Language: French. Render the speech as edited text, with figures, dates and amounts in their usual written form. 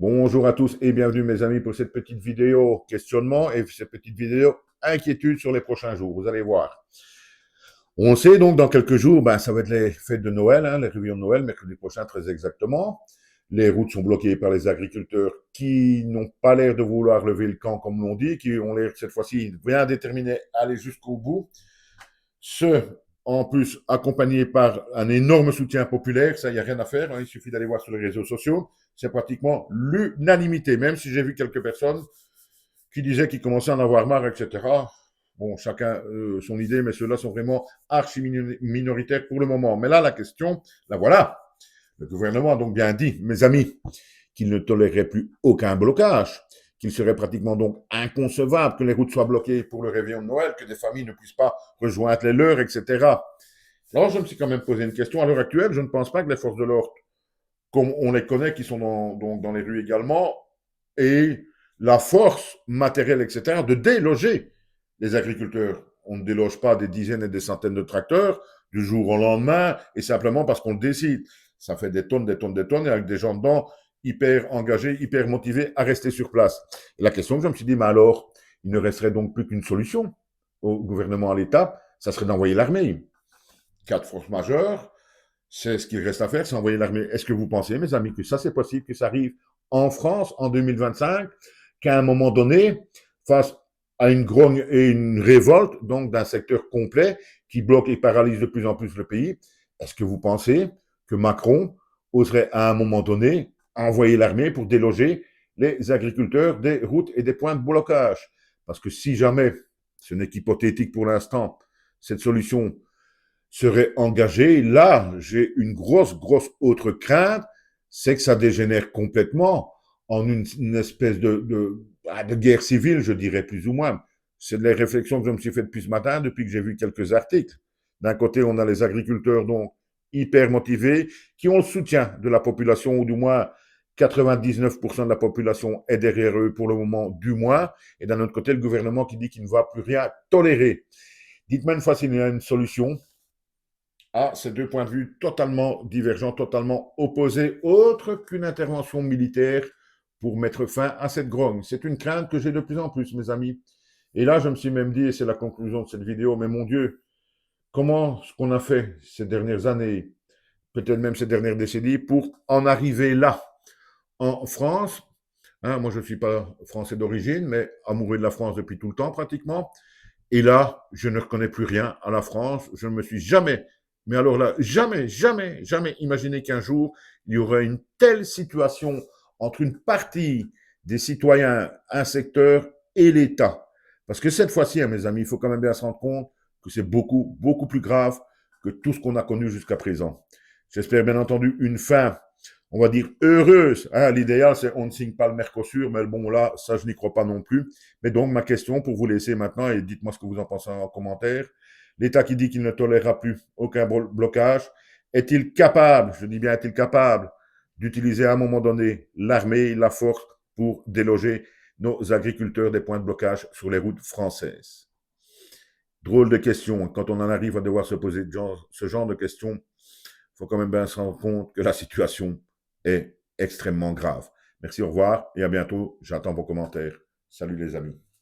Bonjour à tous et bienvenue mes amis pour cette petite vidéo questionnement et cette petite vidéo inquiétude sur les prochains jours. Vous allez voir. On sait donc dans quelques jours, ça va être les fêtes de Noël, les réveillons de Noël, mercredi prochain très exactement. Les routes sont bloquées par les agriculteurs qui n'ont pas l'air de vouloir lever le camp comme l'on dit, qui ont l'air cette fois-ci bien déterminés à aller jusqu'au bout. Ce, en plus, accompagné par un énorme soutien populaire, ça, il n'y a rien à faire, il suffit d'aller voir sur les réseaux sociaux, c'est pratiquement l'unanimité, même si j'ai vu quelques personnes qui disaient qu'ils commençaient à en avoir marre, etc. Bon, chacun son idée, mais ceux-là sont vraiment archi-minoritaires pour le moment. Mais là, la question, la voilà. Le gouvernement a donc bien dit, mes amis, qu'il ne tolérerait plus aucun blocage, qu'il serait pratiquement donc inconcevable que les routes soient bloquées pour le réveillon de Noël, que des familles ne puissent pas rejoindre les leurs, etc. Alors, je me suis quand même posé une question. À l'heure actuelle, je ne pense pas que les forces de l'ordre, comme on les connaît, qui sont donc dans les rues également, aient la force matérielle, etc., de déloger les agriculteurs. On ne déloge pas des dizaines et des centaines de tracteurs du jour au lendemain et simplement parce qu'on le décide. Ça fait des tonnes, des tonnes, des tonnes et avec des gens dedans hyper engagés, hyper motivés à rester sur place. Et la question que je me suis dit, mais alors, il ne resterait donc plus qu'une solution au gouvernement, à l'État, ça serait d'envoyer l'armée. Cas de force majeure, c'est ce qu'il reste à faire, c'est envoyer l'armée. Est-ce que vous pensez, mes amis, que ça c'est possible, que ça arrive en France en 2025, qu'à un moment donné, face à une grogne et une révolte, donc d'un secteur complet qui bloque et paralyse de plus en plus le pays, est-ce que vous pensez que Macron oserait à un moment donné envoyer l'armée pour déloger les agriculteurs des routes et des points de blocage? Parce que si jamais, ce n'est qu'hypothétique pour l'instant, cette solution serait engagé. Là, j'ai une grosse autre crainte, c'est que ça dégénère complètement en une espèce de guerre civile, je dirais plus ou moins. C'est les réflexions que je me suis fait depuis ce matin, depuis que j'ai vu quelques articles. D'un côté, on a les agriculteurs donc hyper motivés, qui ont le soutien de la population, ou du moins 99% de la population est derrière eux pour le moment, du moins. Et d'un autre côté, le gouvernement qui dit qu'il ne va plus rien tolérer. Dites-moi une fois s'il y a une solution à ces deux points de vue totalement divergents, totalement opposés, autre qu'une intervention militaire pour mettre fin à cette grogne. C'est une crainte que j'ai de plus en plus, mes amis. Et là, je me suis même dit, et c'est la conclusion de cette vidéo, mais mon Dieu, comment ce qu'on a fait ces dernières années, peut-être même ces dernières décennies, pour en arriver là, en France. Moi, je ne suis pas français d'origine, mais amoureux de la France depuis tout le temps pratiquement. Et là, je ne reconnais plus rien à la France. Je ne me suis jamais, mais alors là, jamais imaginé qu'un jour, il y aurait une telle situation entre une partie des citoyens, un secteur et l'État. Parce que cette fois-ci, mes amis, il faut quand même bien se rendre compte que c'est beaucoup plus grave que tout ce qu'on a connu jusqu'à présent. J'espère bien entendu une fin, on va dire, heureuse. L'idéal, c'est on ne signe pas le Mercosur, mais bon, là, ça, je n'y crois pas non plus. Mais donc, ma question pour vous laisser maintenant, et dites-moi ce que vous en pensez en commentaire, l'État qui dit qu'il ne tolérera plus aucun blocage, est-il capable, je dis bien est-il capable, d'utiliser à un moment donné l'armée, la force pour déloger nos agriculteurs des points de blocage sur les routes françaises? Drôle de question. Quand on en arrive à devoir se poser ce genre de questions, il faut quand même bien se rendre compte que la situation est extrêmement grave. Merci, au revoir et à bientôt. J'attends vos commentaires. Salut les amis.